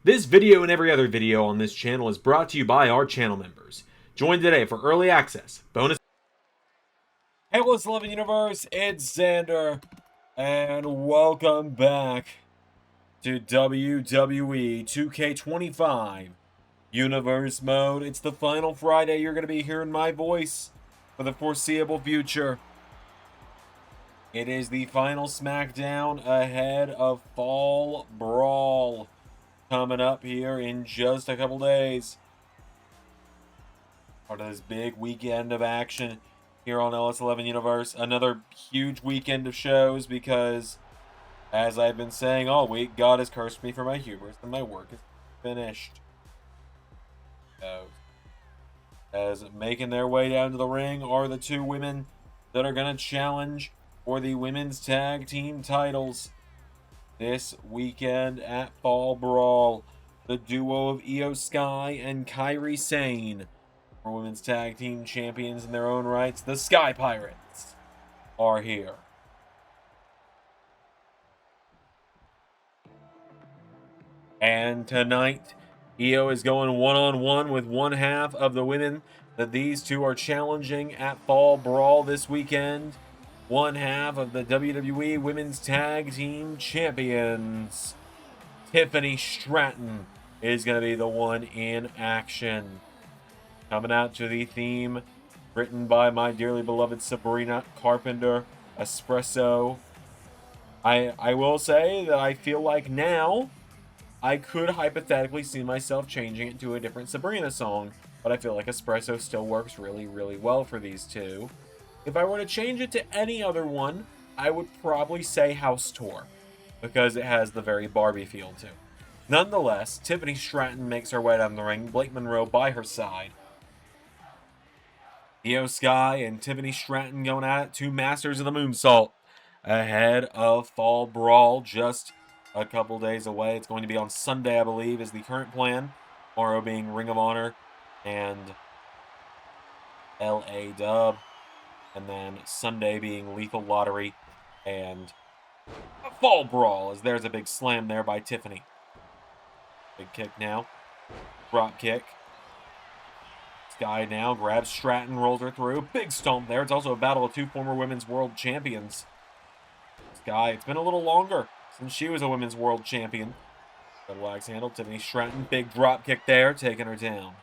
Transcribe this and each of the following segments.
This video and every other video on this channel is brought to you by our channel members. Join today for early access, bonus. Hey, what's Loving Universe? It's Xander, and welcome back to WWE 2K25 Universe Mode. It's the final Friday. You're going to be hearing my voice for the foreseeable future. It is the final SmackDown ahead of Fall Brawl coming up here in just a couple days. Part of this big weekend of action here on LS11 Universe. Another huge weekend of shows because, as I've been saying all week, God has cursed me for my hubris and my work is finished. So, as making their way down to the ring are the two women that are going to challenge for the women's tag team titles this weekend at Fall Brawl. The duo of Io Sky and Kairi Sane are women's tag team champions in their own rights. The Sky Pirates are here. And tonight, Io is going one-on-one with one half of the women that these two are challenging at Fall Brawl this weekend. One half of the WWE Women's Tag Team Champions. Tiffany Stratton is going to be the one in action. Coming out to the theme written by my dearly beloved Sabrina Carpenter, Espresso. I will say that I feel like now I could hypothetically see myself changing it to a different Sabrina song, but I feel like Espresso still works really, really well for these two. If I were to change it to any other one, I would probably say House Tour, because it has the very Barbie feel too. Nonetheless, Tiffany Stratton makes her way down the ring, Blake Monroe by her side. Io Sky and Tiffany Stratton going at it, two masters of the moonsault, ahead of Fall Brawl, just a couple days away. It's going to be on Sunday, I believe, is the current plan. Tomorrow being Ring of Honor and LA Dub. And then Sunday being Lethal Lottery and Fall Brawl, as there's a big slam there by Tiffany. Big kick now. Drop kick. Sky now grabs Stratton, rolls her through. Big stomp there. It's also a battle of two former women's world champions. Sky, it's been a little longer since she was a women's world champion. Double axe handle. Tiffany Stratton, big drop kick there, taking her down.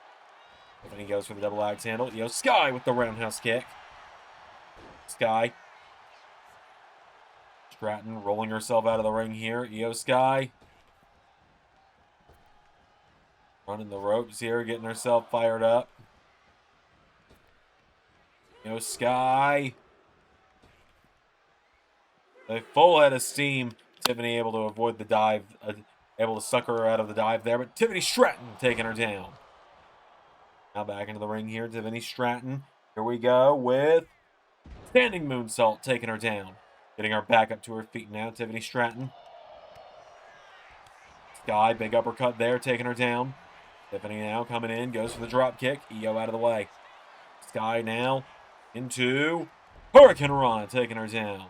Tiffany goes for the double axe handle. Io Sky with the roundhouse kick. Sky. Stratton rolling herself out of the ring here. Io Sky. Running the ropes here, getting herself fired up. Io Sky. A full head of steam. Tiffany able to avoid the dive. Able to sucker her out of the dive there, but Tiffany Stratton taking her down. Now back into the ring here. Tiffany Stratton. Here we go with standing moonsault, taking her down. Getting her back up to her feet now, Tiffany Stratton. Sky, big uppercut there, taking her down. Tiffany now coming in, goes for the drop kick. Io out of the way. Sky now into Hurricane Rana, taking her down.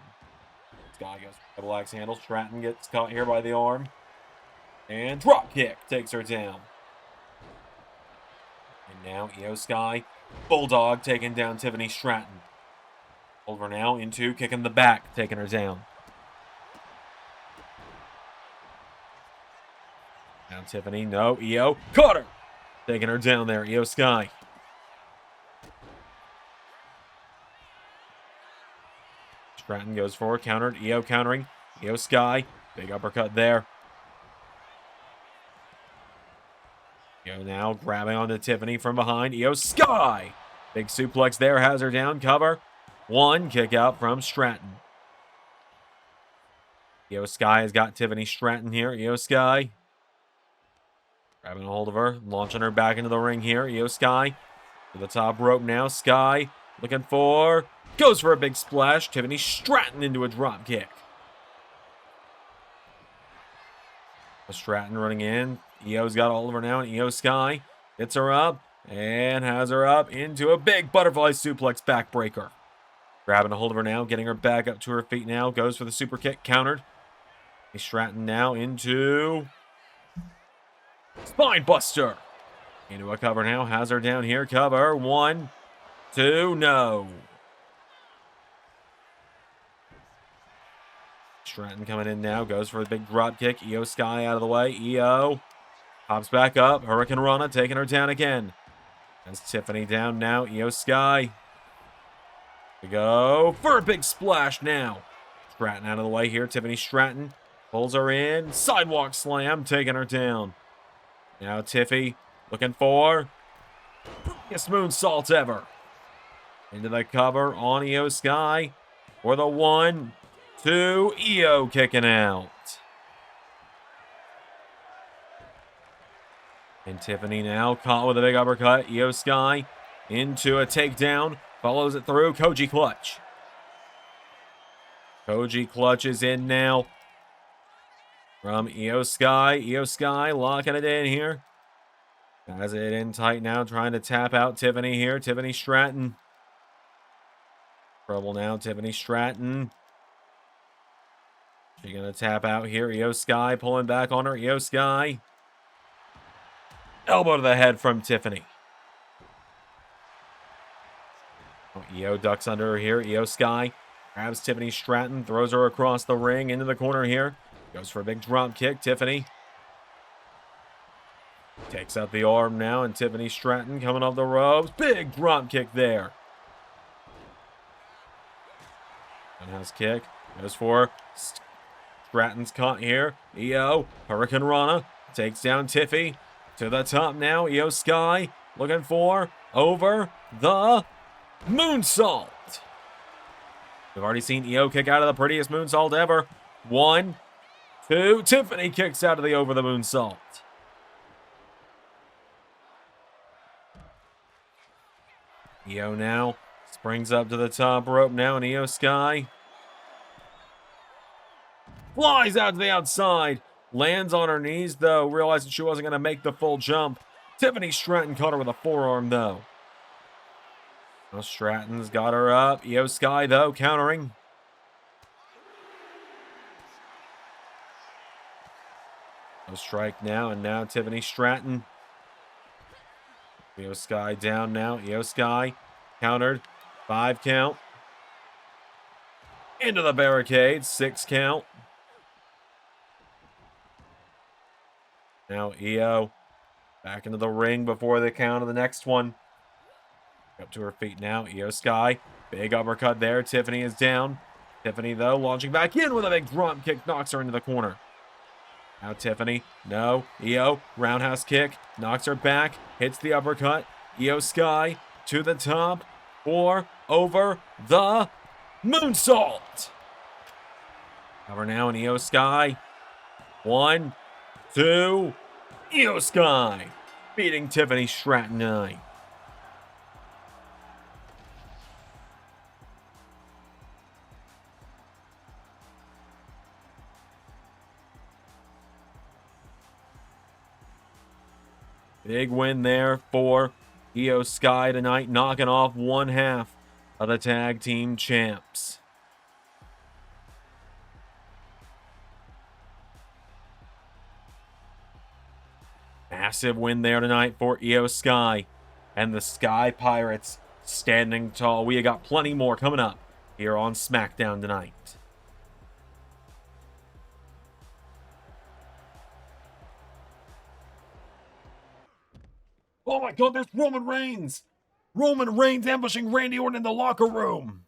Sky goes for double axe handle. Stratton gets caught here by the arm. And drop kick takes her down. And now Io Sky, Bulldog taking down Tiffany Stratton. Over now into kicking the back, taking her down. Now Tiffany, no, Io, caught her! Taking her down there, Io Sky. Stratton goes forward, countered, Io countering, Io Sky, big uppercut there. Io now grabbing onto Tiffany from behind, Io Sky! Big suplex there, has her down, cover. One kick out from Stratton. Io Sky has got Tiffany Stratton here. Io Sky grabbing a hold of her, launching her back into the ring here. Io Sky to the top rope now. Sky looking for, goes for a big splash. Tiffany Stratton into a drop kick. Stratton running in. Io's got all of her now, and Io Sky gets her up and has her up into a big butterfly suplex backbreaker. Grabbing a hold of her now, getting her back up to her feet now. Goes for the super kick, countered. Stratton now into Spine buster. Into a cover now. Has her down here. Cover. 1, 2, no. Stratton coming in now. Goes for a big drop kick. Io Sky out of the way. Io pops back up. Hurricane Rana taking her down again. Has Tiffany down now. Io Sky. To go for a big splash now. Stratton out of the way here. Tiffany Stratton pulls her in. Sidewalk slam, taking her down. Now Tiffy looking for biggest moonsault ever. Into the cover on Io Sky for the 1, 2. Io kicking out. And Tiffany now caught with a big uppercut. Io Sky into a takedown. Follows it through. Koji clutch. Koji clutch is in now. From Io Sky. Io Sky locking it in here. Has it in tight now. Trying to tap out Tiffany here. Tiffany Stratton. Trouble now. Tiffany Stratton. She's going to tap out here. Io Sky pulling back on her. Io Sky. Elbow to the head from Tiffany. Oh, Io ducks under her here. Io Sky grabs Tiffany Stratton, throws her across the ring into the corner here. Goes for a big drop kick. Tiffany takes out the arm now, and Tiffany Stratton coming off the ropes. Big drop kick there. Roundhouse kick. Goes for Stratton's caught here. Io, Hurricane Rana takes down Tiffy. To the top now. Io Sky looking for over the moonsault. We've already seen Io kick out of the prettiest moonsault ever. 1, 2. Tiffany kicks out of the over the moonsault. Io now springs up to the top rope now, and Io Sky flies out to the outside. Lands on her knees, though, realizing she wasn't going to make the full jump. Tiffany Stratton caught her with a forearm, though. Now Stratton's got her up. Io Sky, though, countering. No strike now, and now Tiffany Stratton. Io Sky down now. Io Sky countered. 5 count. Into the barricade. 6 count. Now Io back into the ring before the count of the next one. Up to her feet now. Io Sky. Big uppercut there. Tiffany is down. Tiffany, though, launching back in with a big drop kick. Knocks her into the corner. Now Tiffany. No. Io. Roundhouse kick. Knocks her back. Hits the uppercut. Io Sky to the top. For over the moonsault. Cover now in Io Sky. 1, 2. Io Sky beating Tiffany Stratton 9. Big win there for Io Sky tonight, knocking off 1/2 of the tag team champs. Massive win there tonight for Io Sky and the Sky Pirates standing tall. We have got plenty more coming up here on SmackDown tonight. Oh my God, there's Roman Reigns! Roman Reigns ambushing Randy Orton in the locker room.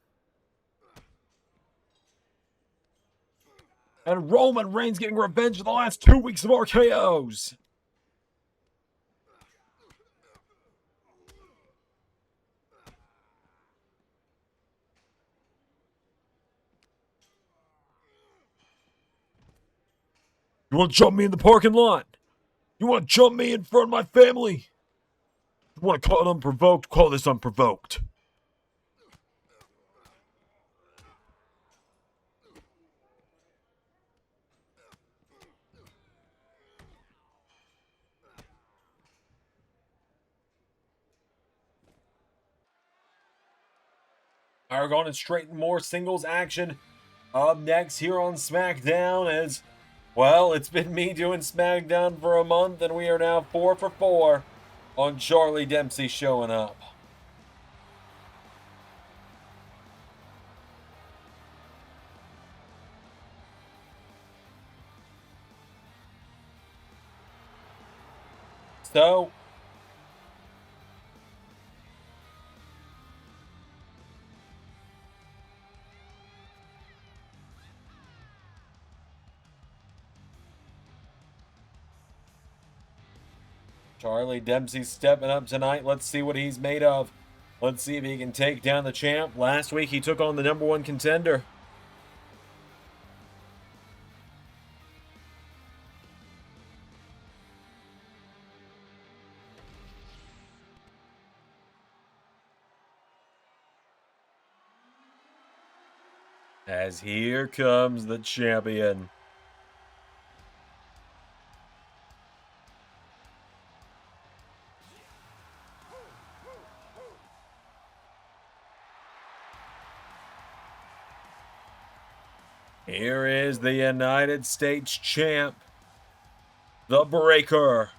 And Roman Reigns getting revenge for the last 2 weeks of RKOs. You want to jump me in the parking lot? You want to jump me in front of my family? You want to call it unprovoked? Call this unprovoked. We're going straight in more singles action. Up next here on SmackDown as Well, it's been me doing SmackDown for a month, and we are now 4 for 4 on Charlie Dempsey showing up. So, Charlie Dempsey stepping up tonight. Let's see what he's made of. Let's see if he can take down the champ. Last week, he took on the #1 contender. As here comes the champion. Here is the United States champ, the Breaker,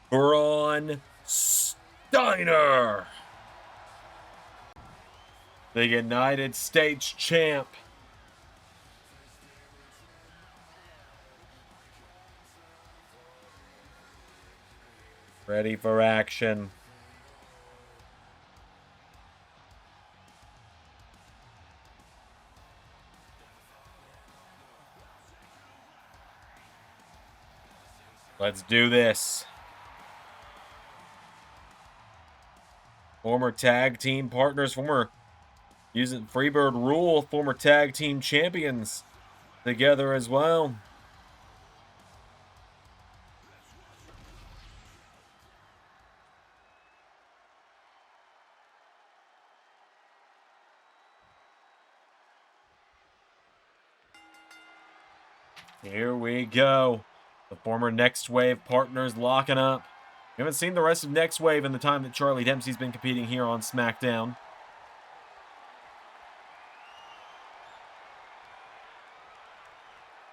Braun Steiner. The United States champ. Ready for action. Let's do this. Former tag team partners, former using Freebird rule, former tag team champions together as well. Here we go. The former Next Wave partners locking up. We haven't seen the rest of Next Wave in the time that Charlie Dempsey's been competing here on SmackDown.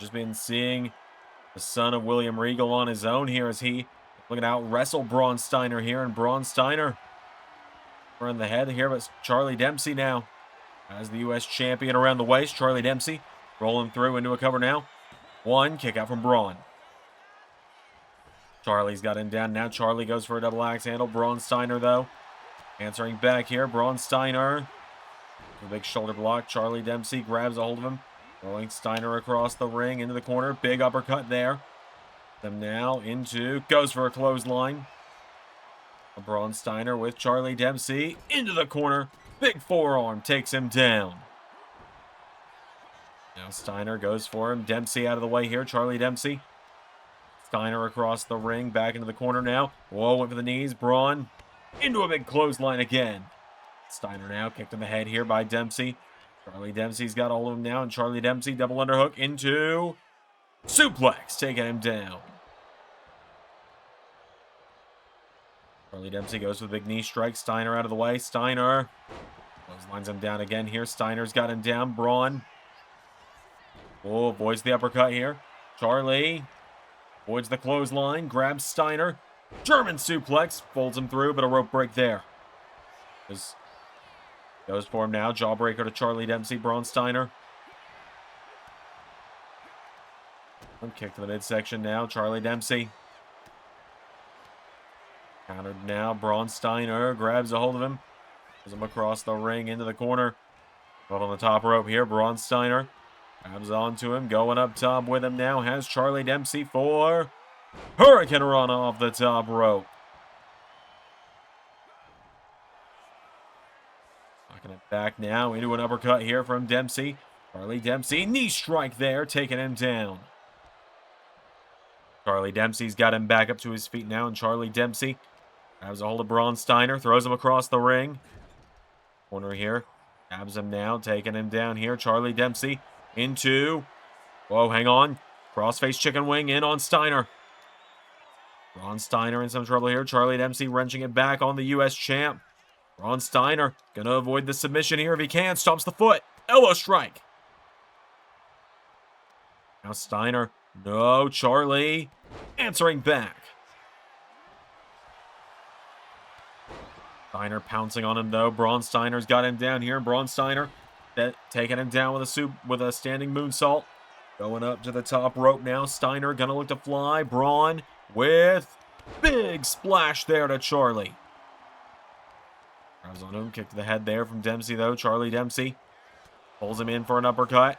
Just been seeing the son of William Regal on his own here as he looking to out-wrestle Braun Steiner here. And Braun Steiner in the head here, but Charlie Dempsey now as the U.S. champion around the waist. Charlie Dempsey rolling through into a cover now. One kick out from Braun. Charlie's got him down. Now Charlie goes for a double axe handle. Braun Steiner, though, answering back here. Braun Steiner. A big shoulder block. Charlie Dempsey grabs a hold of him. Throwing Steiner across the ring into the corner. Big uppercut there. Them now into. Goes for a clothesline. Braun Steiner with Charlie Dempsey into the corner. Big forearm takes him down. Now Steiner goes for him. Dempsey out of the way here. Charlie Dempsey. Steiner across the ring. Back into the corner now. Whoa, went for the knees. Braun into a big clothesline again. Steiner now kicked in the head here by Dempsey. Charlie Dempsey's got all of them now. And Charlie Dempsey double underhook into suplex. Taking him down. Charlie Dempsey goes for the big knee strike. Steiner out of the way. Steiner clotheslines him down again here. Steiner's got him down. Braun. Oh, avoids the uppercut here. Charlie avoids the clothesline. Grabs Steiner. German suplex. Folds him through, but a rope break there. Goes for him now. Jawbreaker to Charlie Dempsey. Braun Steiner. Kick to the midsection now. Charlie Dempsey. Countered now. Braun Steiner grabs a hold of him. Pulls him across the ring into the corner. But on the top rope here. Braun Steiner grabs onto him. Going up top with him now. Has Charlie Dempsey for Hurricane Run off the top rope. Knocking it back now into an uppercut here from Dempsey. Charlie Dempsey. Knee strike there. Taking him down. Charlie Dempsey's got him back up to his feet now. And Charlie Dempsey grabs a hold of Braun Steiner. Throws him across the ring. Corner here. Grabs him now. Taking him down here. Charlie Dempsey into. Whoa, hang on. Crossface chicken wing in on Steiner. Braun Steiner in some trouble here. Charlie Dempsey wrenching it back on the U.S. champ. Braun Steiner gonna avoid the submission here if he can. Stomps the foot. Elbow strike. Now Steiner No, Charlie answering back. Steiner pouncing on him though. Braun Steiner's got him down here. Braun Steiner taking him down with a standing moonsault. Going up to the top rope now. Steiner gonna look to fly. Braun with big splash there to Charlie. Grabs on him. Kick to the head there from Dempsey though. Charlie Dempsey pulls him in for an uppercut.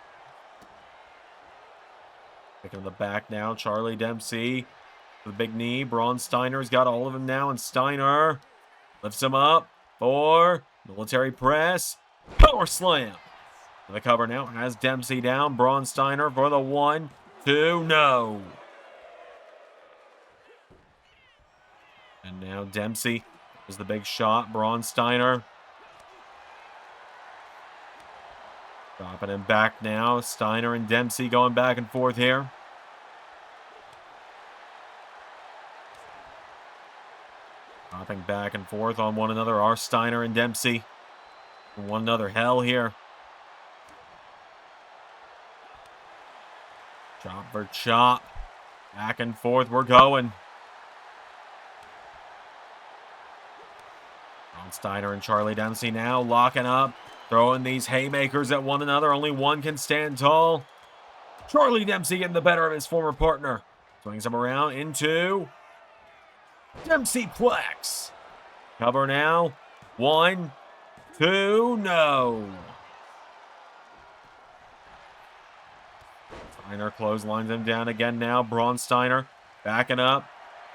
Kicking to the back now. Charlie Dempsey with a big knee. Braun Steiner's got all of him now. And Steiner lifts him up for military press. Power slam. The cover now has Dempsey down. Braun Steiner for the 1, 2, no. And now Dempsey is the big shot. Braun Steiner dropping him back now. Steiner and Dempsey going back and forth here. Dropping back and forth on one another are Steiner and Dempsey. One another hell here. Chop for chop. Back and forth we're going. Braun Steiner and Charlie Dempsey now locking up. Throwing these haymakers at one another. Only one can stand tall. Charlie Dempsey getting the better of his former partner. Swings him around into Dempsey Plex. Cover now. 1, 2, no. Steiner clotheslines him down again now. Braun Steiner backing up.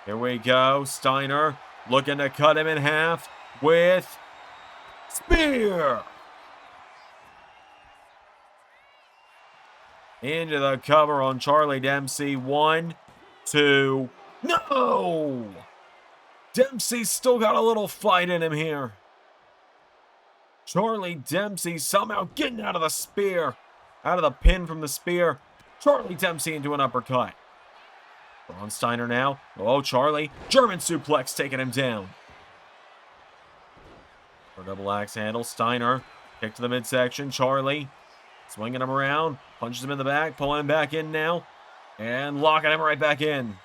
Here we go. Steiner looking to cut him in half with spear. Into the cover on Charlie Dempsey. 1, 2, no! Dempsey's still got a little fight in him here. Charlie Dempsey somehow getting out of the spear. Out of the pin from the spear. Charlie Dempsey into an uppercut. Braun Steiner now. Oh, Charlie. German suplex taking him down. For double axe handle. Steiner. Kick to the midsection. Charlie. Swinging him around. Punches him in the back. Pulling him back in now. And locking him right back in.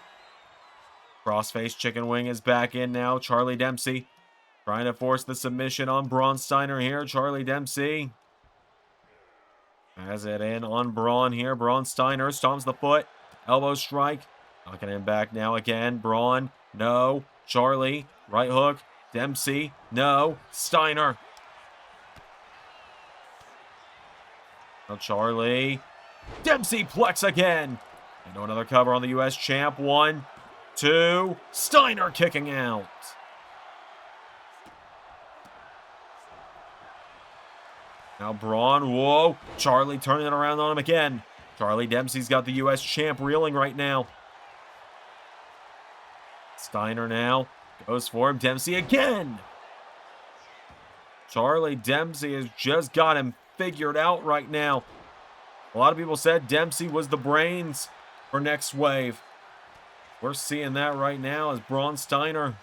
Crossface chicken wing is back in now. Charlie Dempsey trying to force the submission on Braun Steiner here. Charlie Dempsey has it in on Braun here. Braun Steiner stomps the foot. Elbow strike. Knocking him back now again. Braun. No. Charlie. Right hook. Dempsey. No. Steiner. Now Charlie. Dempsey Plex again. Into another cover on the U.S. champ. 1, 2. Steiner kicking out. Now Braun, whoa. Charlie turning it around on him again. Charlie Dempsey's got the U.S. champ reeling right now. Steiner now goes for him. Dempsey again. Charlie Dempsey has just got him figured out right now. A lot of people said Dempsey was the brains for Next Wave. We're seeing that right now as Braun Steiner.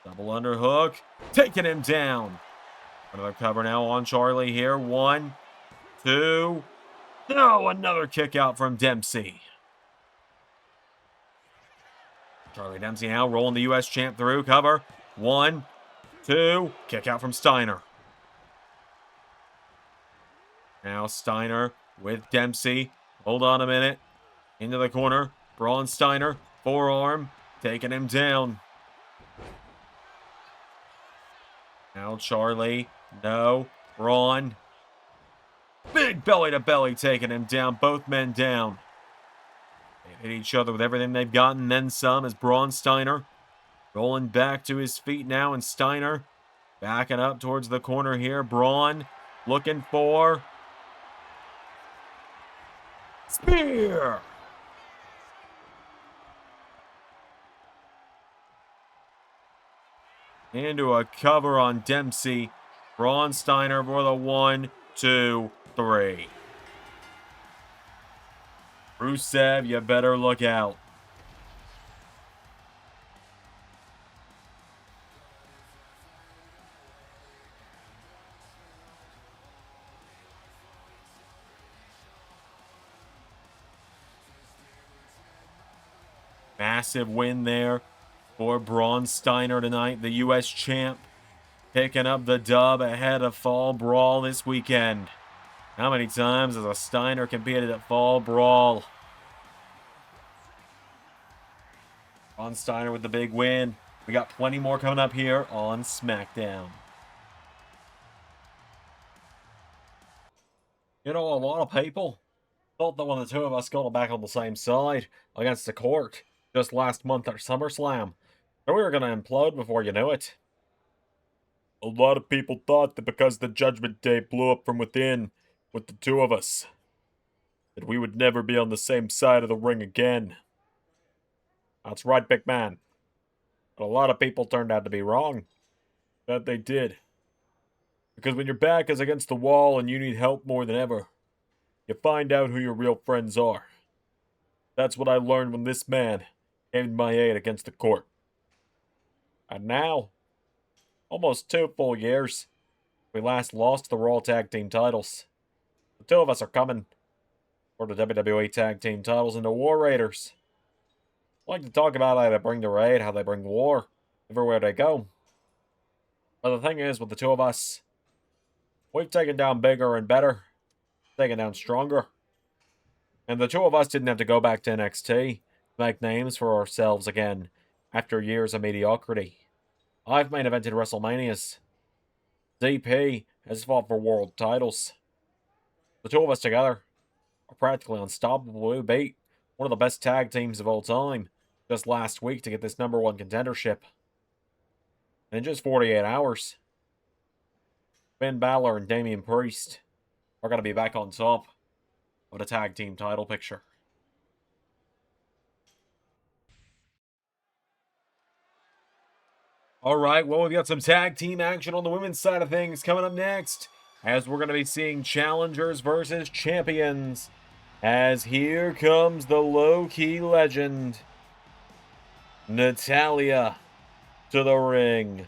Double underhook. Taking him down. Another cover now on Charlie here. 1, 2. No, another kick out from Dempsey. Charlie Dempsey now rolling the U.S. champ through. Cover. 1, 2. Kick out from Steiner. Now Steiner with Dempsey. Hold on a minute. Into the corner. Braun Steiner. Forearm. Taking him down. Now Charlie. No. Braun. Big belly to belly taking him down. Both men down. They hit each other with everything they've got and then some as Braun Steiner rolling back to his feet now. And Steiner backing up towards the corner here. Braun looking for spear. Into a cover on Dempsey. Braun Steiner for the 1, 2, 3. Rusev, you better look out. Massive win there for Braun Steiner tonight, the U.S. champ, picking up the dub ahead of Fall Brawl this weekend. How many times has a Steiner competed at Fall Brawl? Braun Steiner with the big win. We got plenty more coming up here on SmackDown. You know, a lot of people thought that when the two of us got back on the same side against the Court just last month at SummerSlam, that we were going to implode before you knew it. A lot of people thought that because the Judgment Day blew up from within with the two of us, that we would never be on the same side of the ring again. That's right, big man. But a lot of people turned out to be wrong. That they did. Because when your back is against the wall and you need help more than ever, you find out who your real friends are. That's what I learned when this man came to my aid against the Court. And now, almost 2 full years, we last lost the Raw Tag Team titles. The two of us are coming for the WWE Tag Team titles and the War Raiders. I like to talk about how they bring the raid, how they bring war, everywhere they go. But the thing is, with the two of us, we've taken down bigger and better, taken down stronger. And the two of us didn't have to go back to NXT to make names for ourselves again after years of mediocrity. I've main evented WrestleManias. DP has fought for world titles. The two of us together are practically unstoppable. We beat one of the best tag teams of all time just last week to get this #1 contendership. And in just 48 hours, Finn Balor and Damian Priest are going to be back on top of the tag team title picture. All right, well, we've got some tag team action on the women's side of things coming up next, as we're going to be seeing challengers versus champions. As here comes the low-key legend, Natalya, to the ring.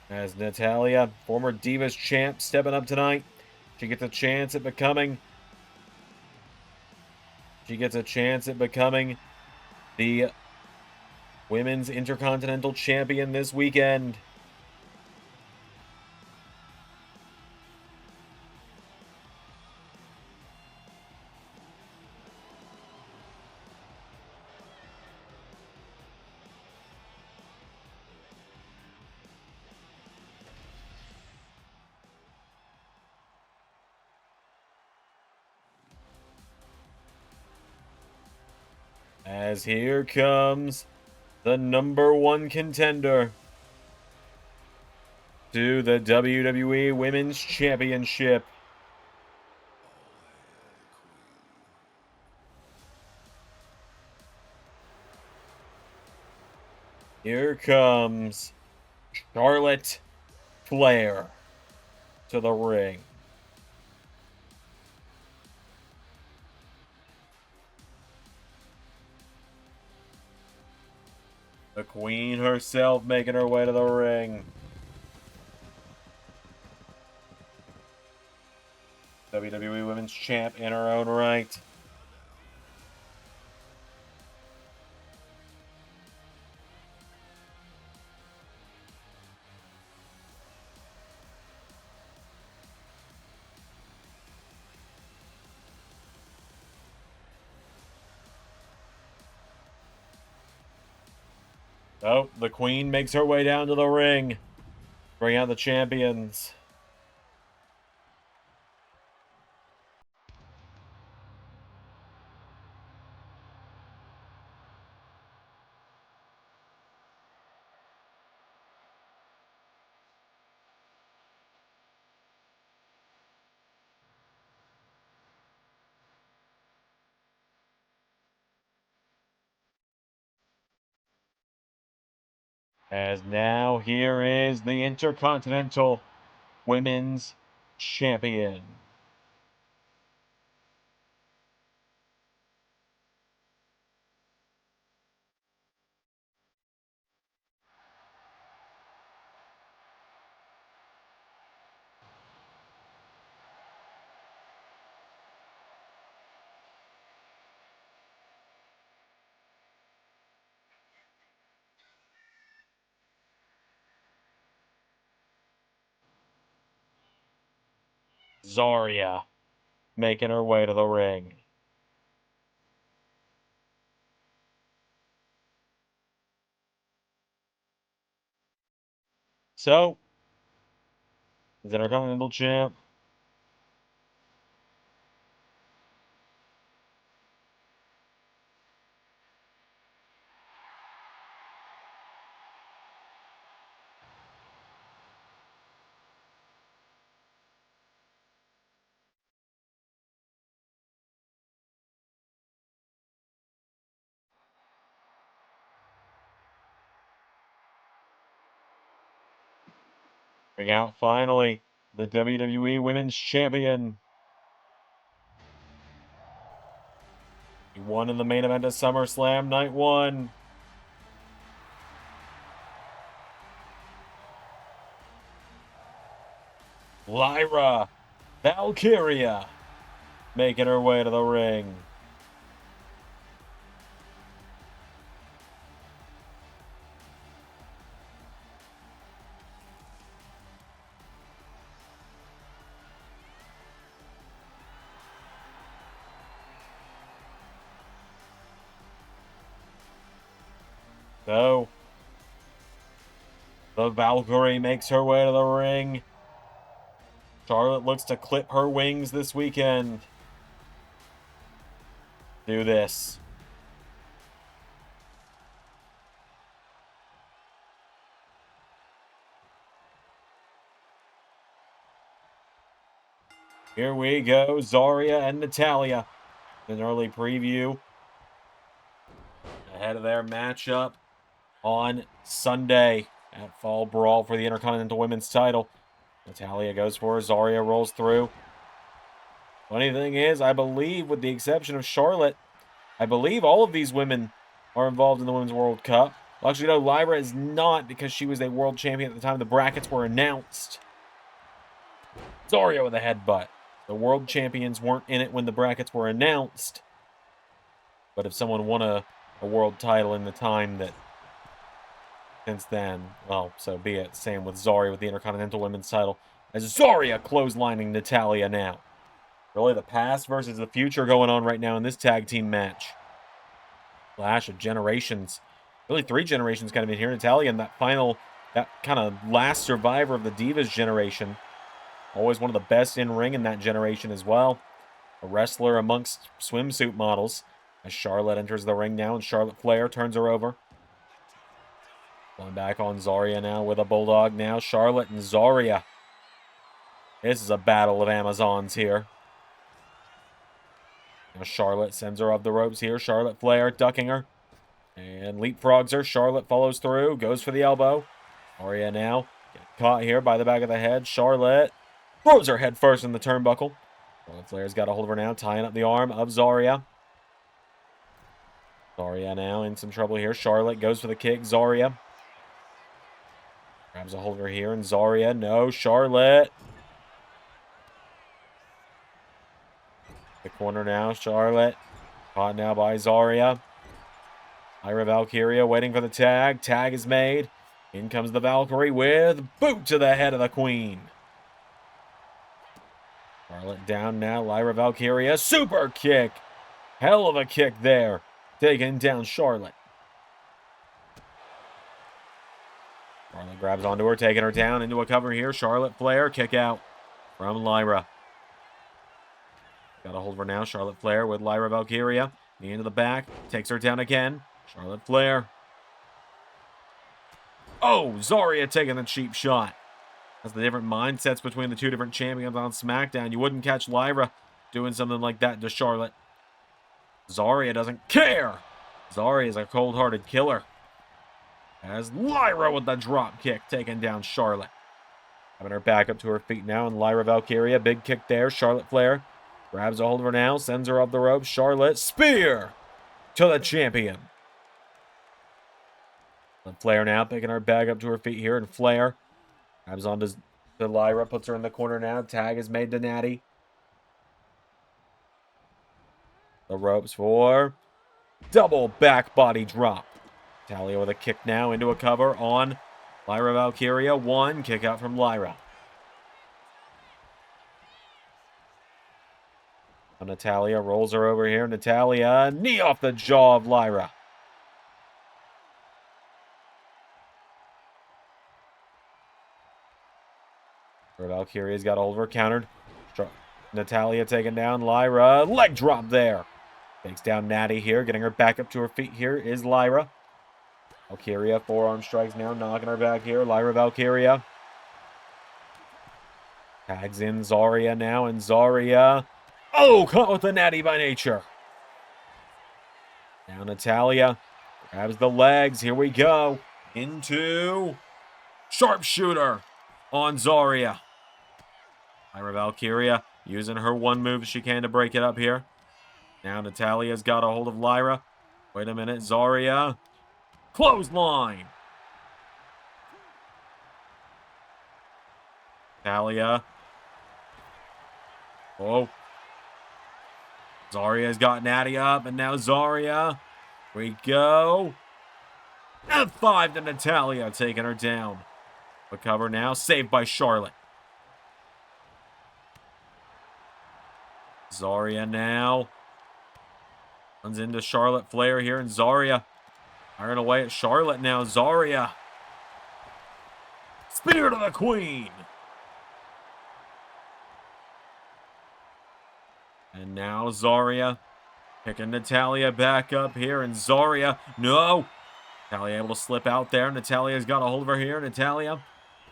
As Natalya, former Divas champ, stepping up tonight. She gets a chance at becoming the Women's Intercontinental Champion this weekend. As here comes the #1 contender to the WWE Women's Championship. Here comes Charlotte Flair to the ring. The Queen herself making her way to the ring. WWE Women's Champ in her own right. Oh, the Queen makes her way down to the ring. Bring out the champions. As now here is the Intercontinental Women's Champion. Zarya making her way to the ring. So, the Intercontinental Champ. Bring out finally the WWE Women's Champion. He won in the main event of SummerSlam Night 1. Lyra Valkyria making her way to the ring. So, the Valkyrie makes her way to the ring. Charlotte looks to clip her wings this weekend. Do this. Here we go, Zarya and Natalya. An early preview ahead of their matchup on Sunday at Fall Brawl for the Intercontinental Women's title. Natalya goes for her. Zarya rolls through. Funny thing is, I believe, with the exception of Charlotte, I believe all of these women are involved in the Women's World Cup. Well, actually, no, Lyra is not because she was a world champion at the time the brackets were announced. Zarya with a headbutt. The world champions weren't in it when the brackets were announced. But if someone won a world title in the time that since then, well, so be it. Same with Zarya with the Intercontinental Women's title. As Zarya clotheslining Natalya now. Really the past versus the future going on right now in this tag team match. Clash of generations. Really 3 generations kind of in here. Natalya and that kind of last survivor of the Divas generation. Always one of the best in ring in that generation as well. A wrestler amongst swimsuit models. As Charlotte enters the ring now and Charlotte Flair turns her over. Going back on Zarya now with a bulldog now. Charlotte and Zarya. This is a battle of Amazons here. Now Charlotte sends her off the ropes here. Charlotte Flair ducking her. And leapfrogs her. Charlotte follows through. Goes for the elbow. Zarya now get caught here by the back of the head. Charlotte throws her head first in the turnbuckle. Charlotte Flair's got a hold of her now. Tying up the arm of Zarya. Zarya now in some trouble here. Charlotte goes for the kick. Zarya grabs a hold of her here. And Zarya, no. Charlotte. The corner now. Charlotte caught now by Zarya. Lyra Valkyria waiting for the tag. Tag is made. In comes the Valkyrie with boot to the head of the Queen. Charlotte down now. Lyra Valkyria. Super kick. Hell of a kick there. Taking down Charlotte. Charlotte grabs onto her, taking her down into a cover here. Charlotte Flair, kick out from Lyra. Got a hold of her now. Charlotte Flair with Lyra Valkyria. Knee into the back. Takes her down again. Charlotte Flair. Oh, Zarya taking the cheap shot. That's the different mindsets between the 2 different champions on SmackDown. You wouldn't catch Lyra doing something like that to Charlotte. Zarya doesn't care. Zarya is a cold-hearted killer. As Lyra with the drop kick taking down Charlotte. Having her back up to her feet now, and Lyra Valkyria, big kick there. Charlotte Flair grabs a hold of her now, sends her off the ropes. Charlotte, spear to the champion. And Flair now picking her back up to her feet here, and Flair grabs onto Lyra, puts her in the corner now. Tag is made to Natty. The ropes for double back body drop. Natalya with a kick now into a cover on Lyra Valkyria. 1 kick out from Lyra. Natalya rolls her over here. Natalya, knee off the jaw of Lyra. Valkyria's got a hold of her, countered. Natalya taken down. Lyra, leg drop there. Takes down Natty here, getting her back up to her feet here is Lyra. Valkyria, forearm strikes now, knocking her back here. Lyra Valkyria. Tags in Zarya now, and Zarya. Oh, caught with the Natty by nature. Now Natalya grabs the legs. Here we go. Into sharpshooter on Zarya. Lyra Valkyria using her one move she can to break it up here. Now Natalya's got a hold of Lyra. Wait a minute. Zarya. Clothesline. Natalya. Oh. Zarya's got Natty up, and now Zarya. Here we go. F5 to Natalya, taking her down. The cover now, saved by Charlotte. Zarya now. Runs into Charlotte Flair here, and Zarya firing away at Charlotte now. Zarya. Spear to the Queen. And now Zarya picking Natalya back up here, and Zarya, no. Natalya able to slip out there. Natalya's got a hold of her here. Natalya.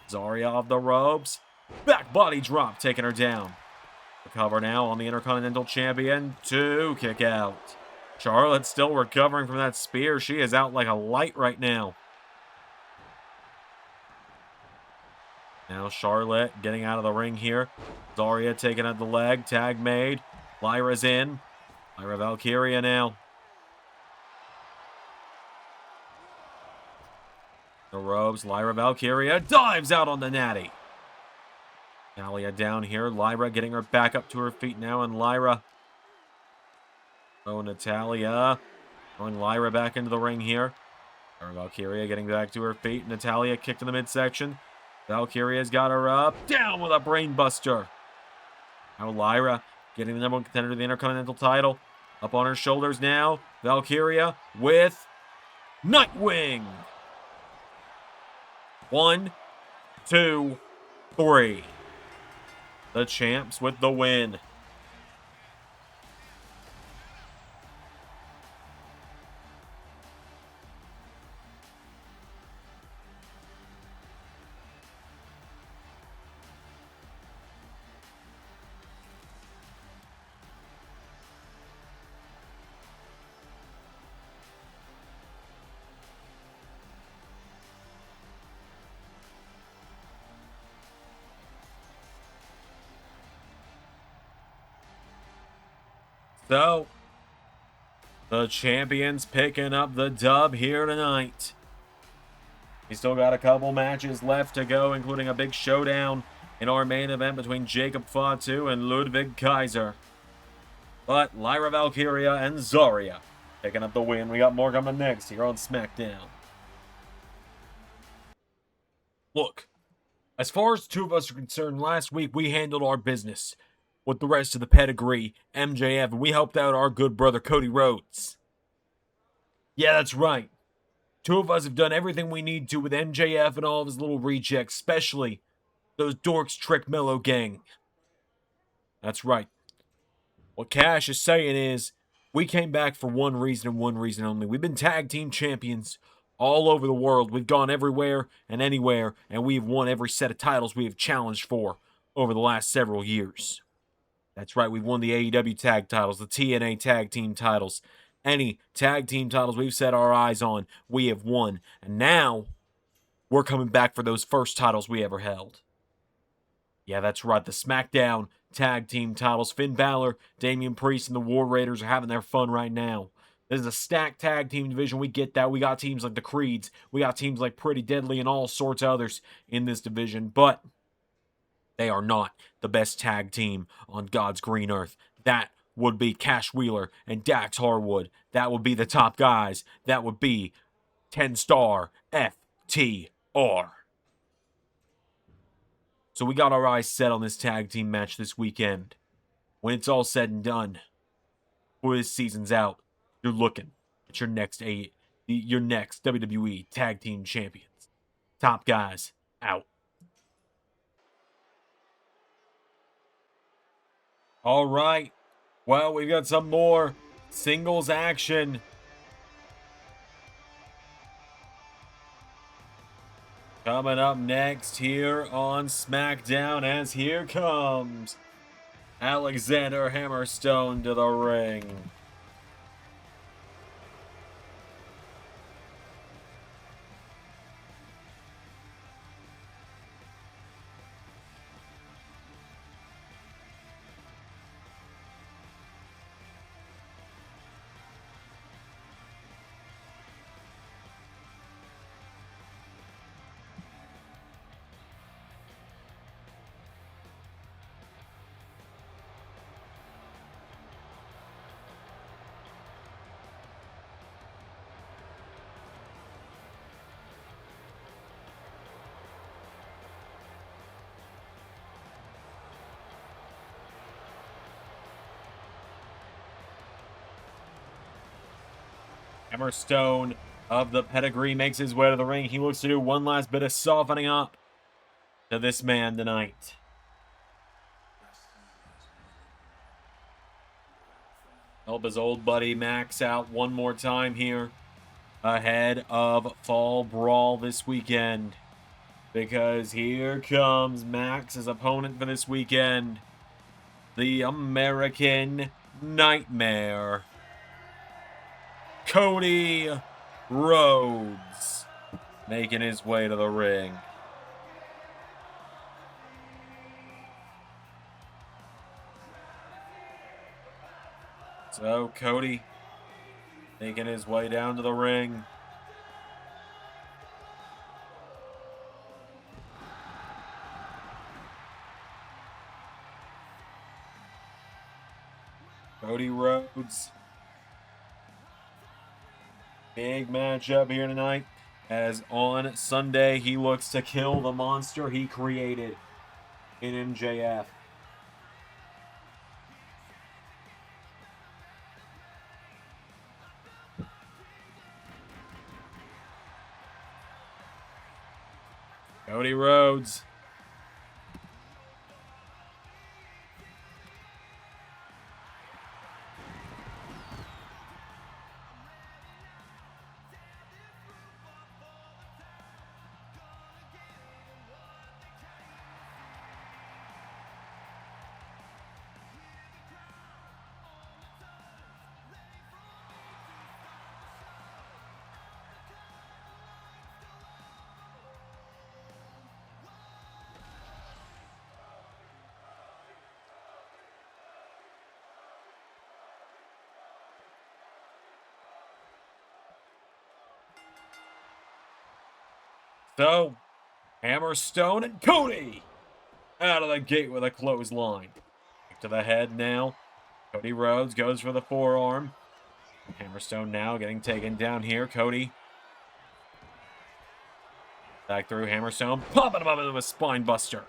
Zarya off the ropes. Back body drop, taking her down. The cover now on the Intercontinental Champion. 2 kick out. Charlotte still recovering from that spear. She is out like a light right now. Now Charlotte getting out of the ring here. Zarya taking out the leg. Tag made. Lyra's in. Lyra Valkyria now. The ropes. Lyra Valkyria dives out on the Natty. Natalya down here. Lyra getting her back up to her feet now. And Lyra. Oh, Natalya. Throwing Lyra back into the ring here. Lyra Valkyria getting back to her feet. Natalya kicked in the midsection. Valkyria's got her up. Down with a brainbuster. Now Lyra getting the number one contender to the Intercontinental title. Up on her shoulders now. Valkyria with Nightwing. 1, 2, 3. The champs with the win. So, the champions picking up the dub here tonight. We still got a couple matches left to go, including a big showdown in our main event between Jacob Fatu and Ludwig Kaiser. But Lyra Valkyria and Zarya picking up the win. We got more coming next here on SmackDown. Look, as far as the two of us are concerned, last week we handled our business with the rest of the pedigree, MJF, and we helped out our good brother Cody Rhodes. Yeah, that's right. Two of us have done everything we need to with MJF and all of his little rejects, especially those dorks Trick Mellow gang. That's right. What Cash is saying is, we came back for one reason and one reason only. We've been tag team champions all over the world. We've gone everywhere and anywhere, and we've won every set of titles we have challenged for over the last several years. That's right, we've won the AEW tag titles, the TNA tag team titles. Any tag team titles we've set our eyes on, we have won. And now, we're coming back for those first titles we ever held. Yeah, that's right, the SmackDown tag team titles. Finn Balor, Damian Priest, and the War Raiders are having their fun right now. This is a stacked tag team division. We get that. We got teams like the Creeds. We got teams like Pretty Deadly and all sorts of others in this division. But they are not the best tag team on God's green earth. That would be Cash Wheeler and Dax Harwood. That would be the top guys. That would be 10-star FTR. So we got our eyes set on this tag team match this weekend. when it's all said and done, before this season's out, you're looking at your next WWE Tag Team Champions. Top guys out. All right. Well, we've got some more singles action. Coming up next here on SmackDown, as here comes Alexander Hammerstone to the ring. Hammerstone of the pedigree makes his way to the ring. He looks to do one last bit of softening up to this man tonight. Help his old buddy Max out one more time here ahead of Fall Brawl this weekend. Because here comes Max's opponent for this weekend, the American Nightmare, Cody Rhodes, making his way to the ring. So Cody making his way down to the ring. Cody Rhodes. Big matchup here tonight, as on Sunday he looks to kill the monster he created in MJF. Cody Rhodes. So, Hammerstone and Cody out of the gate with a clothesline. Back to the head now. Cody Rhodes goes for the forearm. Hammerstone now getting taken down here. Cody back through Hammerstone, popping him up into a spine buster.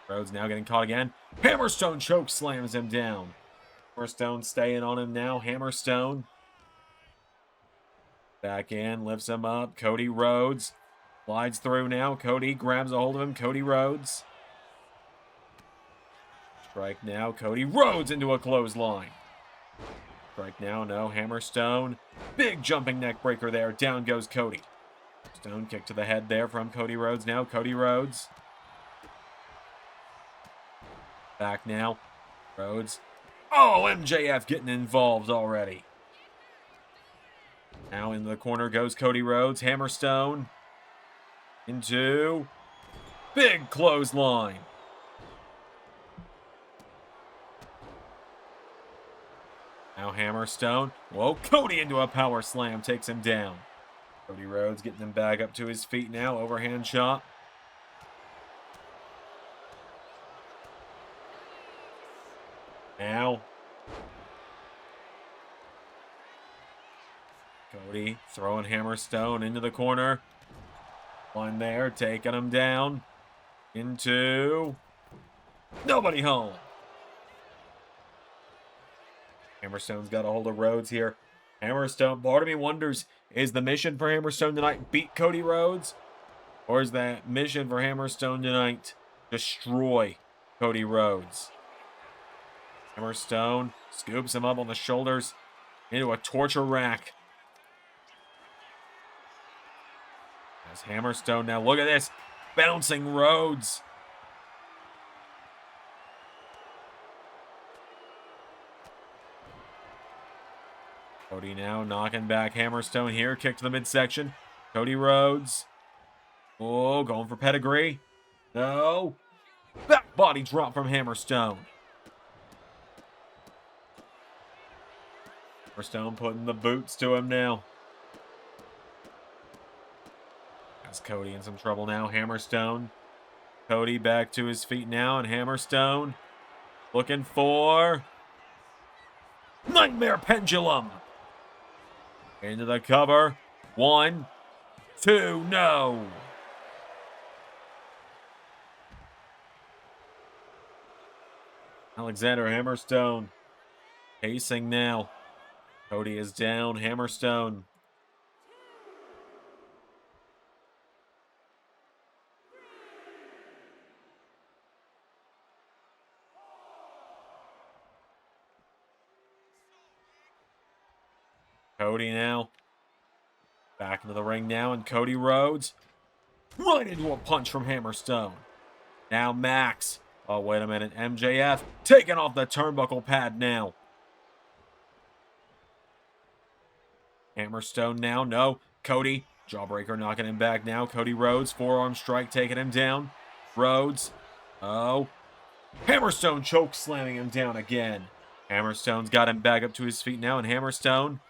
Rhodes now getting caught again. Hammerstone choke slams him down. Hammerstone staying on him now. Hammerstone back in, lifts him up. Cody Rhodes slides through now. Cody grabs a hold of him. Cody Rhodes. Strike now. Cody Rhodes into a clothesline. Strike now. No. Hammerstone. Big jumping neck breaker there. Down goes Cody. Stone kick to the head there from Cody Rhodes now. Cody Rhodes. Back now. Rhodes. Oh, MJF getting involved already. Now in the corner goes Cody Rhodes. Hammerstone into big clothesline. Now Hammerstone. Whoa, Cody into a power slam. Takes him down. Cody Rhodes getting him back up to his feet now. Overhand shot. Now Cody throwing Hammerstone into the corner. One there, taking him down into nobody home. Hammerstone's got a hold of Rhodes here. Hammerstone, part of me wonders, is the mission for Hammerstone tonight beat Cody Rhodes? Or is that mission for Hammerstone tonight destroy Cody Rhodes? Hammerstone scoops him up on the shoulders into a torture rack. As Hammerstone now, look at this, bouncing Rhodes. Cody now knocking back Hammerstone here. Kick to the midsection. Cody Rhodes. Oh, going for pedigree. No. Back body drop from Hammerstone. Hammerstone putting the boots to him now. Has Cody in some trouble now. Hammerstone. Cody back to his feet now, and Hammerstone looking for Nightmare Pendulum. Into the cover. 1, 2, no. Alexander Hammerstone pacing now. Cody is down. Hammerstone. Cody now. Back into the ring now, and Cody Rhodes. Right into a punch from Hammerstone. Now Max. Oh, wait a minute. MJF taking off the turnbuckle pad now. Hammerstone now. No. Cody. Jawbreaker knocking him back now. Cody Rhodes. Forearm strike taking him down. Rhodes. Oh. Hammerstone choke slamming him down again. Hammerstone's got him back up to his feet now, and Hammerstone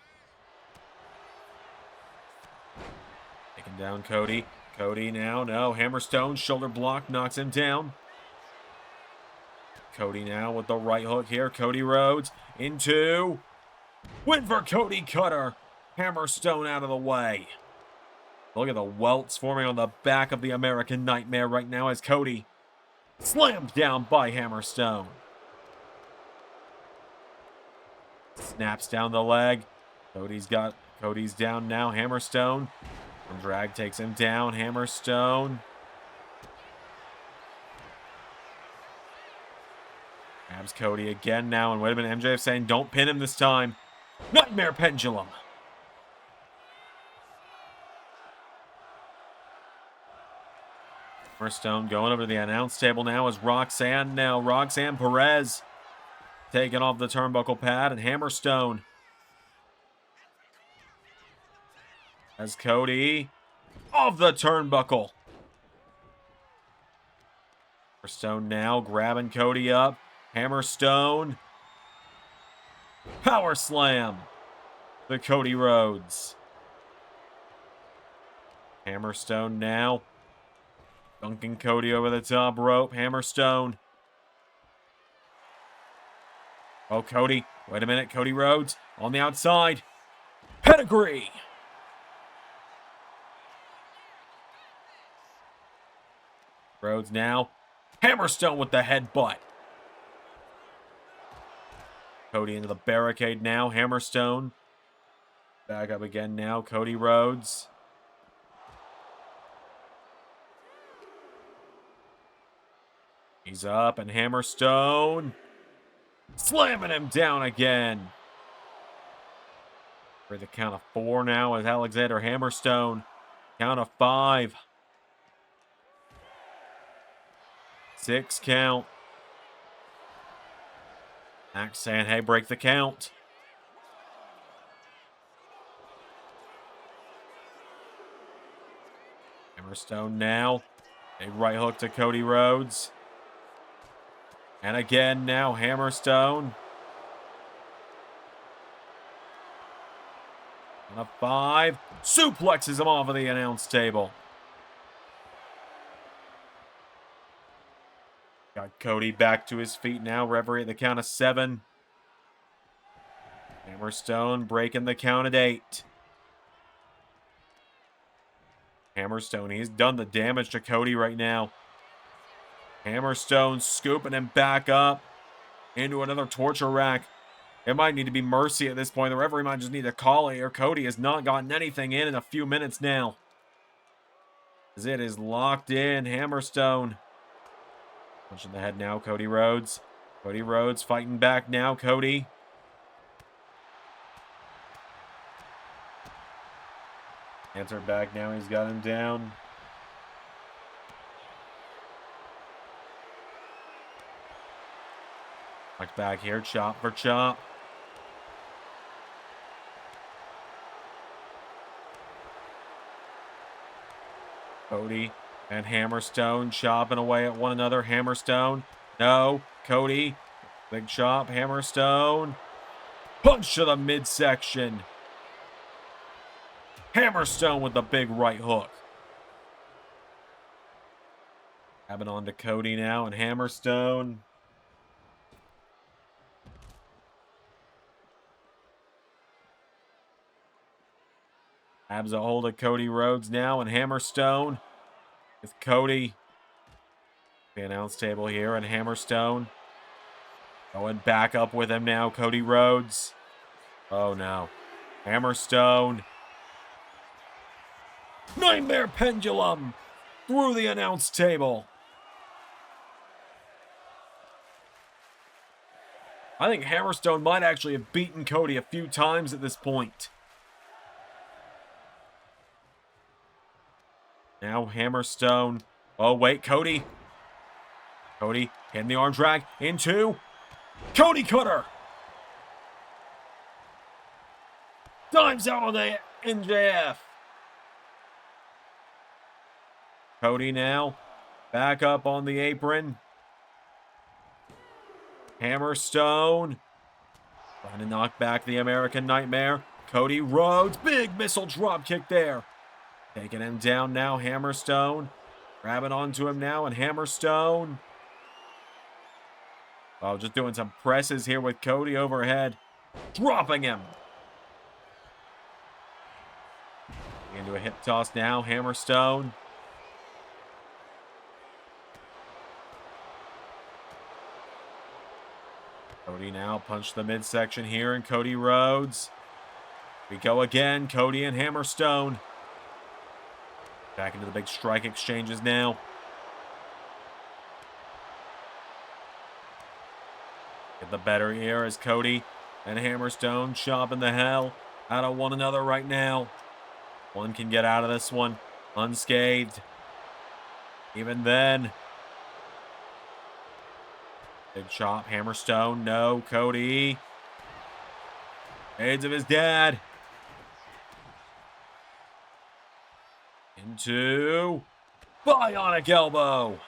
taking down Cody. Cody now. No. Hammerstone shoulder block knocks him down. Cody now with the right hook here. Cody Rhodes into win for Cody Cutter. Hammerstone out of the way. Look at the welts forming on the back of the American Nightmare right now as Cody slammed down by Hammerstone. Snaps down the leg. Cody's down now. Hammerstone. And drag takes him down. Hammerstone. Grabs Cody again now, and wait a minute, MJF saying don't pin him this time. Nightmare Pendulum. Hammerstone going over to the announce table now as Roxanne Perez taking off the turnbuckle pad, and Hammerstone as Cody off the turnbuckle. Hammerstone now grabbing Cody up. Hammerstone. Power slam. The Cody Rhodes. Hammerstone now. Dunking Cody over the top rope. Hammerstone. Oh, Cody. Wait a minute. Cody Rhodes on the outside. Pedigree. Rhodes now. Hammerstone with the headbutt. Cody into the barricade now. Hammerstone. Back up again now. Cody Rhodes. He's up, and Hammerstone slamming him down again. For the count of 4 now as Alexander Hammerstone. Count of 5. 6 count. Max saying, hey, break the count. Hammerstone now. Big right hook to Cody Rhodes. And again now, Hammerstone. On a 5. Suplexes him off of the announce table. Got Cody back to his feet now. Referee at the count of 7. Hammerstone breaking the count at 8. Hammerstone, he's done the damage to Cody right now. Hammerstone scooping him back up into another torture rack. It might need to be mercy at this point. The referee might just need to call it, or Cody has not gotten anything in a few minutes now. As it is locked in. Hammerstone. Punch in the head now, Cody Rhodes. Cody Rhodes fighting back now, Cody. Answer back now, he's got him down. Locked back here, chop for chop. Cody and Hammerstone chopping away at one another. Hammerstone. No. Cody. Big chop. Hammerstone. Punch to the midsection. Hammerstone with the big right hook. Grabbing on to Cody now and Hammerstone. Grabs a hold of Cody Rhodes now and Hammerstone with Cody. The announce table here and Hammerstone. Going back up with him now, Cody Rhodes. Oh no. Hammerstone. Nightmare pendulum through the announce table. I think Hammerstone might actually have beaten Cody a few times at this point. Now Hammerstone. Oh, wait, Cody. Cody hitting the arm drag into Cody Cutter. Times out on the MJF. Cody now back up on the apron. Hammerstone trying to knock back the American Nightmare. Cody Rhodes, big missile drop kick there. Taking him down now, Hammerstone. Grabbing onto him now, and Hammerstone. Oh, just doing some presses here with Cody overhead. Dropping him. Into a hip toss now, Hammerstone. Cody now punch the midsection here, and Cody Rhodes. We go again, Cody and Hammerstone. Back into the big strike exchanges now. Get the better here as Cody and Hammerstone chopping the hell out of one another right now. One can get out of this one unscathed. Even then. Big chop, Hammerstone. No, Cody. Aids of his dad. Into bionic elbow.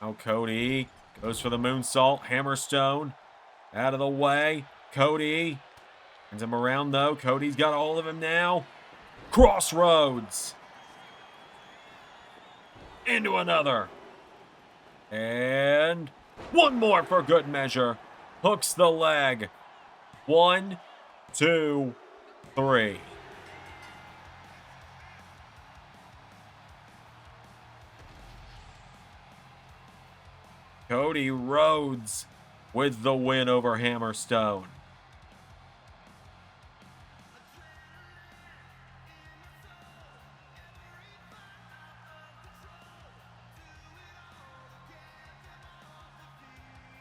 Now Cody goes for the moonsault. Hammerstone out of the way. Cody sends him around though. Cody's got all of him now. Crossroads. Into another. And one more for good measure. Hooks the leg. 1, 2, 3. Cody Rhodes with the win over Hammerstone.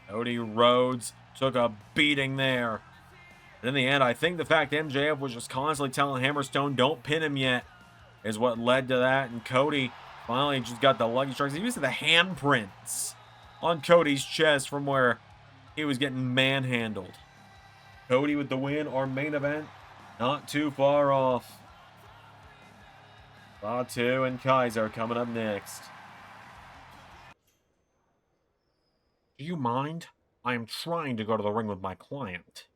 Cody Rhodes took a beating there. And in the end, I think the fact MJF was just constantly telling Hammerstone, don't pin him yet, is what led to that. And Cody finally just got the lucky strikes. He used the handprints on Cody's chest from where he was getting manhandled. Cody with the win, our main event, not too far off. Fatu and Kaiser coming up next. Do you mind? I am trying to go to the ring with my client.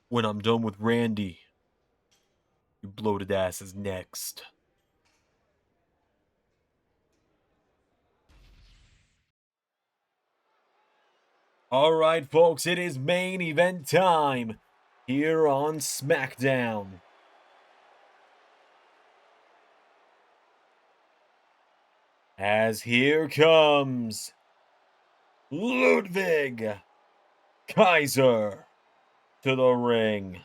When I'm done with Randy, you bloated ass is next. Alright, folks, it is main event time here on SmackDown. As here comes Ludwig Kaiser to the ring.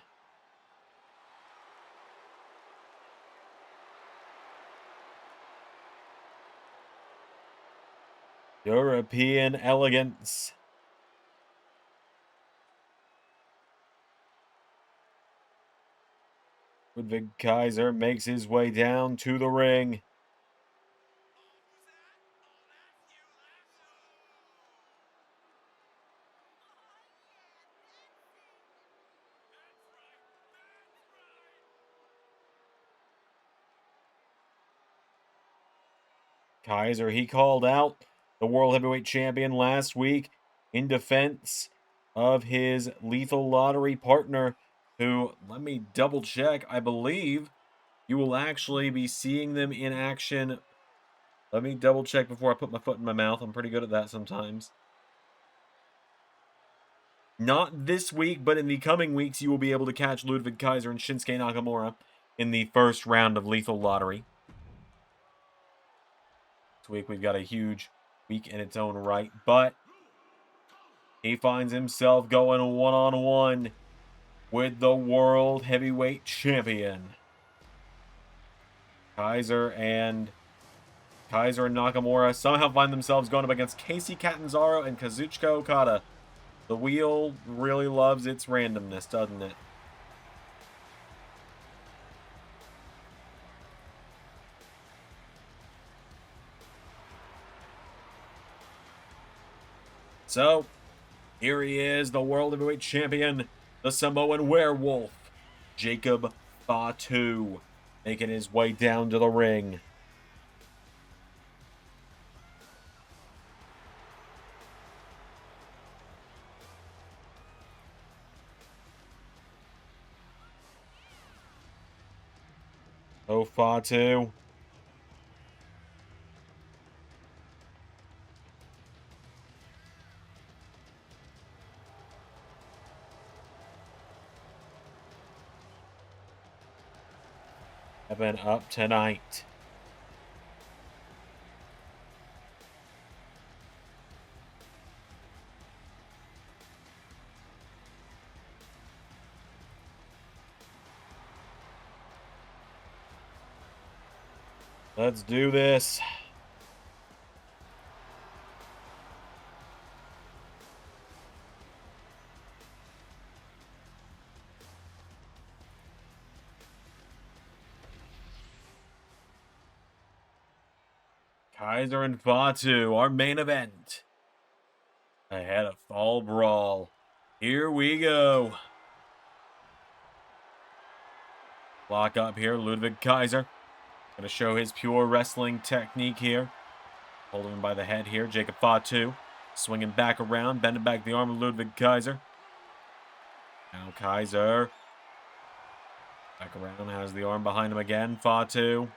European elegance. Ludwig Kaiser makes his way down to the ring. Kaiser, he called out the World Heavyweight Champion last week in defense of his Lethal Lottery partner, who, let me double check, I believe you will actually be seeing them in action. Let me double check before I put my foot in my mouth. I'm pretty good at that sometimes. Not this week, but in the coming weeks, you will be able to catch Ludwig Kaiser and Shinsuke Nakamura in the first round of Lethal Lottery. This week, we've got a huge week in its own right, but he finds himself going one-on-one with the World Heavyweight Champion. Kaiser and Nakamura somehow find themselves going up against Casey Catanzaro and Kazuchika Okada. The wheel really loves its randomness, doesn't it? So, here he is, the World Heavyweight Champion, the Samoan Werewolf, Jacob Fatu, making his way down to the ring. Oh, Fatu. Have been up tonight. Let's do this. Kaiser and Fatu, our main event. Ahead of Fall Brawl. Here we go. Lock up here, Ludwig Kaiser. Going to show his pure wrestling technique here. Holding him by the head here, Jacob Fatu. Swinging back around, bending back the arm of Ludwig Kaiser. Now Kaiser. Back around, has the arm behind him again, Fatu.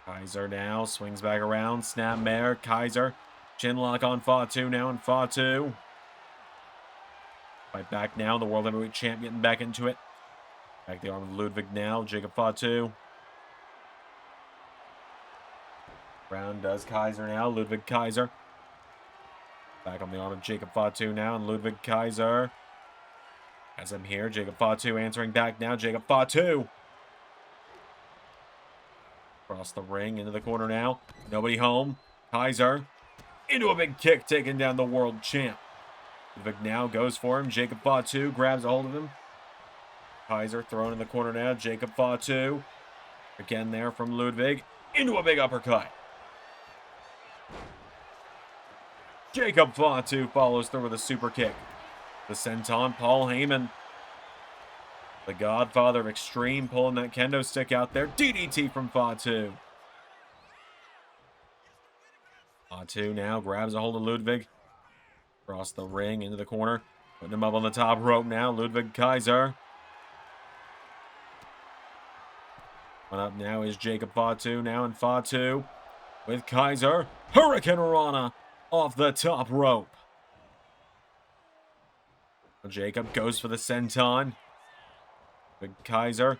Kaiser now, swings back around, snapmare, Kaiser. Chin lock on Fatu now, and Fatu. Right back now, the World Heavyweight Champ getting back into it. Back the arm of Ludwig now, Jacob Fatu. Round does Kaiser now, Ludwig Kaiser. Back on the arm of Jacob Fatu now, and Ludwig Kaiser. Has him here, Jacob Fatu answering back now, Jacob Fatu. Across the ring, into the corner now. Nobody home. Kaiser into a big kick, taking down the world champ. Ludwig now goes for him. Jacob Fatu grabs a hold of him. Kaiser thrown in the corner now. Jacob Fatu. Again there from Ludwig. Into a big uppercut. Jacob Fatu follows through with a super kick. The senton, Paul Heyman. The godfather of extreme, pulling that kendo stick out there. DDT from Fatu. Fatu now grabs a hold of Ludwig. Across the ring, into the corner. Putting him up on the top rope now. Ludwig Kaiser. One up now is Jacob Fatu now, and Fatu with Kaiser. Hurricane Rana off the top rope. Jacob goes for the senton. Big Kaiser.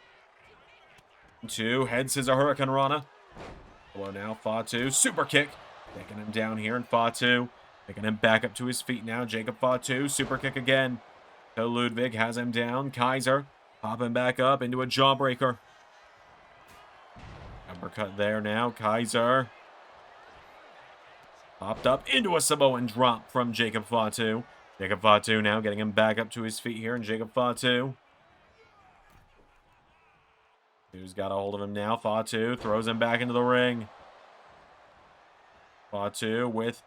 Two, head scissor Hurricane Rana. Well, now Fatu, super kick. Taking him down here, and Fatu picking him back up to his feet now. Jacob Fatu, super kick again. So Ludwig has him down. Kaiser popping back up into a jawbreaker. Uppercut there now. Kaiser popped up into a Samoan drop from Jacob Fatu. Jacob Fatu now getting him back up to his feet here, and Jacob Fatu. Who's got a hold of him now? Fatu throws him back into the ring. Fatu with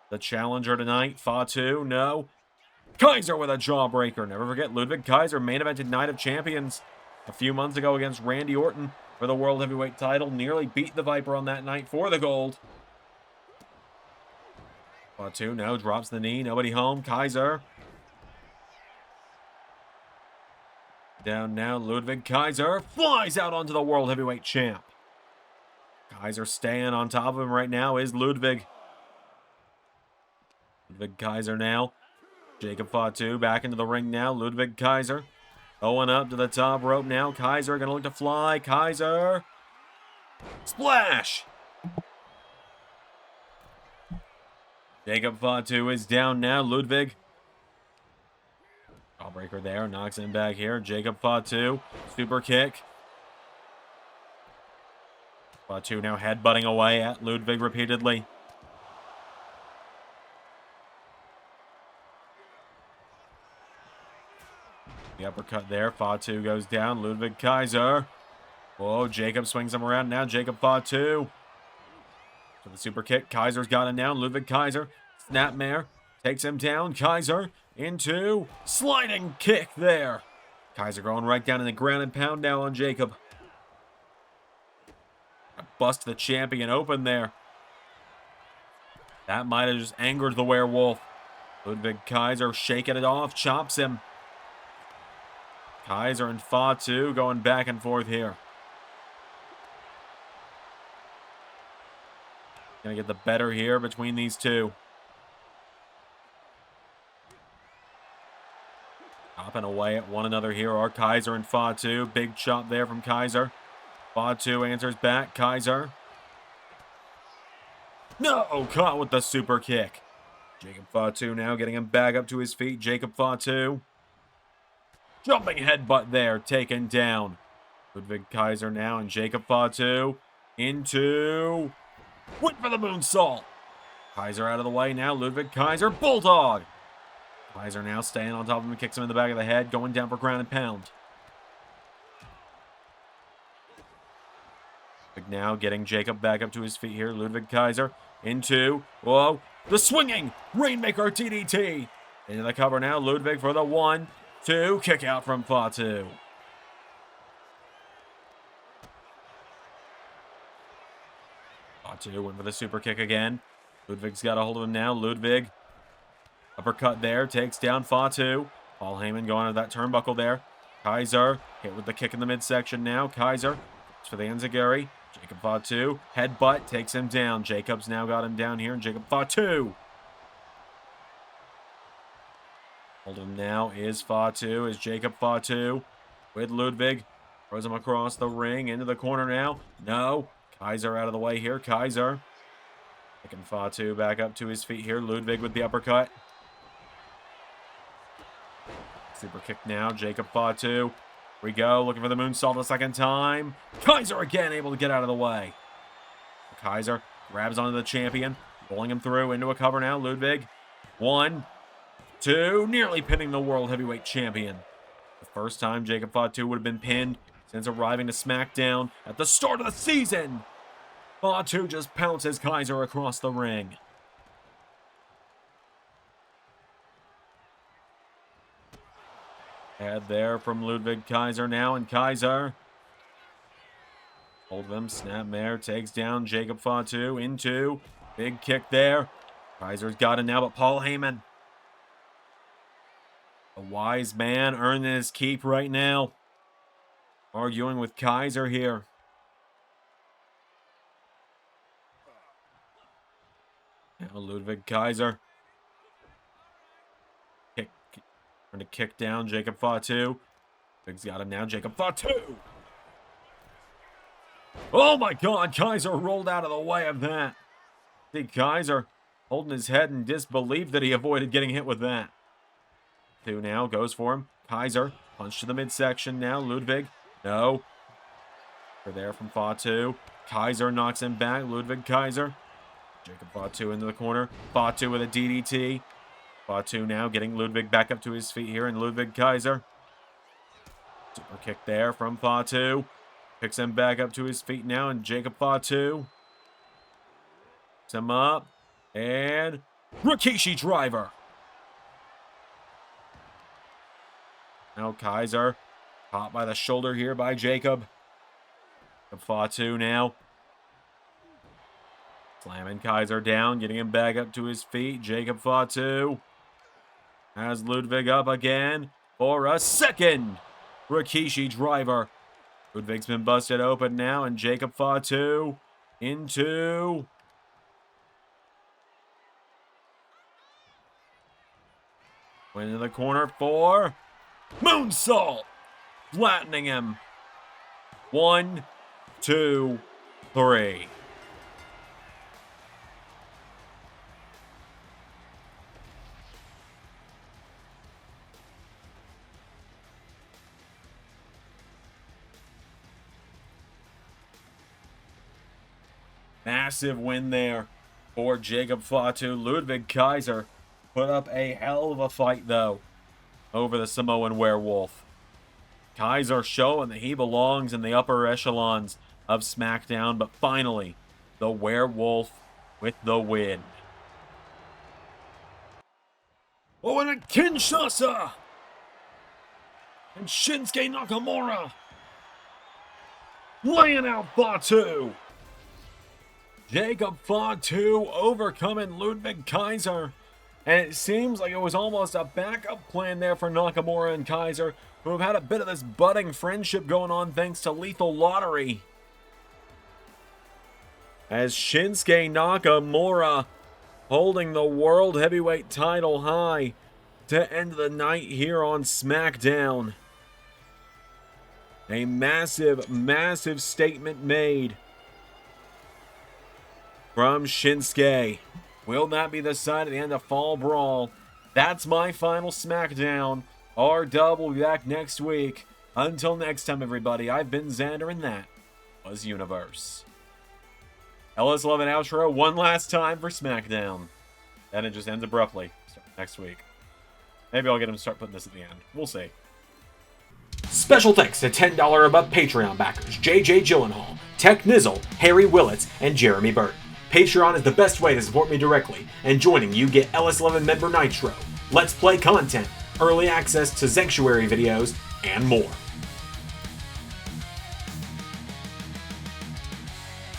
the challenger tonight. Fatu, no. Kaiser with a jawbreaker. Never forget, Ludwig Kaiser main evented Night of Champions a few months ago against Randy Orton for the World Heavyweight title. Nearly beat the Viper on that night for the gold. Fatu, no, drops the knee. Nobody home. Kaiser. Down now, Ludwig Kaiser flies out onto the World Heavyweight champ. Kaiser staying on top of him right now is Ludwig. Ludwig Kaiser now. Jacob Fatu back into the ring now. Ludwig Kaiser going up to the top rope now. Kaiser going to look to fly. Kaiser. Splash! Jacob Fatu is down now. Ludwig. Jawbreaker there. Knocks him back here. Jacob Fatu. Super kick. Fatu now headbutting away at Ludwig repeatedly. The uppercut there. Fatu goes down. Ludwig Kaiser. Whoa, Jacob swings him around now. Jacob Fatu. For the super kick. Kaiser's got him down. Ludwig Kaiser. Snapmare. Takes him down. Kaiser into sliding kick there. Kaiser going right down in the ground and pound now on Jacob. Bust the champion open there. That might have just angered the werewolf. Ludwig Kaiser shaking it off. Chops him. Kaiser and Fatu going back and forth here. Gonna get the better here between these two. Chopping away at one another here are Kaiser and Fatu. Big chop there from Kaiser. Fatu answers back. Kaiser. No! Caught with the super kick. Jacob Fatu now getting him back up to his feet. Jacob Fatu. Jumping headbutt there. Taken down. Ludwig Kaiser now and Jacob Fatu into... Went for the moonsault. Kaiser out of the way now. Ludwig Kaiser. Bulldog. Kaiser now staying on top of him and kicks him in the back of the head. Going down for ground and pound. Now getting Jacob back up to his feet here. Ludwig Kaiser into, whoa, the swinging Rainmaker TDT. Into the cover now. Ludwig for the 1, 2, kick out from Fatu. Fatu went for the super kick again. Ludwig's got a hold of him now. Ludwig, uppercut there, takes down Fatu. Paul Heyman going to that turnbuckle there. Kaiser hit with the kick in the midsection now. Kaiser for the enziguri. Jacob Fatu, headbutt, takes him down. Jacob's now got him down here, and Jacob Fatu. Hold him now is Fatu, is Jacob Fatu with Ludwig. Throws him across the ring, into the corner now. No, Kaiser out of the way here. Kaiser picking Fatu back up to his feet here. Ludwig with the uppercut. Super kick now, Jacob Fatu. We go, looking for the moonsault a second time. Kaiser again able to get out of the way. Kaiser grabs onto the champion, pulling him through into a cover now. Ludwig, 1, 2, nearly pinning the World Heavyweight Champion. The first time Jacob Fatu would have been pinned since arriving to SmackDown at the start of the season. Fatu just pounces Kaiser across the ring. Head there from Ludwig Kaiser now, and Kaiser. Hold of him, snapmare, takes down Jacob Fatu into. Big kick there. Kaiser's got it now, but Paul Heyman. A wise man earning his keep right now. Arguing with Kaiser here. Now Ludwig Kaiser. Trying to kick down Jacob Fatu. Big's got him now. Jacob Fatu. Oh my God, Kaiser rolled out of the way of that. See Kaiser holding his head in disbelief that he avoided getting hit with that. 2 now, goes for him. Kaiser, punch to the midsection now. Ludwig, no. They're there from Fatu. Kaiser knocks him back. Ludwig Kaiser. Jacob Fatu into the corner. Fatu with a DDT. Fatu now getting Ludwig back up to his feet here, and Ludwig Kaiser. Super kick there from Fatu. Picks him back up to his feet now, and Jacob Fatu. Picks him up. And Rikishi driver. Now Kaiser. Caught by the shoulder here by Jacob. Fatu now. Slamming Kaiser down, getting him back up to his feet. Jacob Fatu has Ludwig up again for a second Rikishi driver. Ludwig's been busted open now, and Jacob Fatu into went into the corner for moonsault, flattening him. 1, 2, 3. Massive win there for Jacob Fatu. Ludwig Kaiser put up a hell of a fight, though, over the Samoan Werewolf. Kaiser showing that he belongs in the upper echelons of SmackDown, but finally, the Werewolf with the win. Oh, and a Kinshasa! And Shinsuke Nakamura laying out Fatu. Jacob Fatu overcoming Ludwig Kaiser. And it seems like it was almost a backup plan there for Nakamura and Kaiser, who have had a bit of this budding friendship going on thanks to Lethal Lottery. As Shinsuke Nakamura holding the World Heavyweight title high to end the night here on SmackDown. A massive, massive statement made from Shinsuke. Will that be the sign at the end of Fall Brawl? That's my final SmackDown. RW will be back next week. Until next time, everybody, I've been Xander, and that was Universe. LS11 outro one last time for SmackDown. Then it just ends abruptly. Start next week. Maybe I'll get him to start putting this at the end. We'll see. Special thanks to $10 above Patreon backers JJ Gyllenhaal, Tech Nizzle, Harry Willetts, and Jeremy Burt. Patreon is the best way to support me directly, and joining you get LS11 member Nitro, Let's Play content, early access to Sanctuary videos, and more.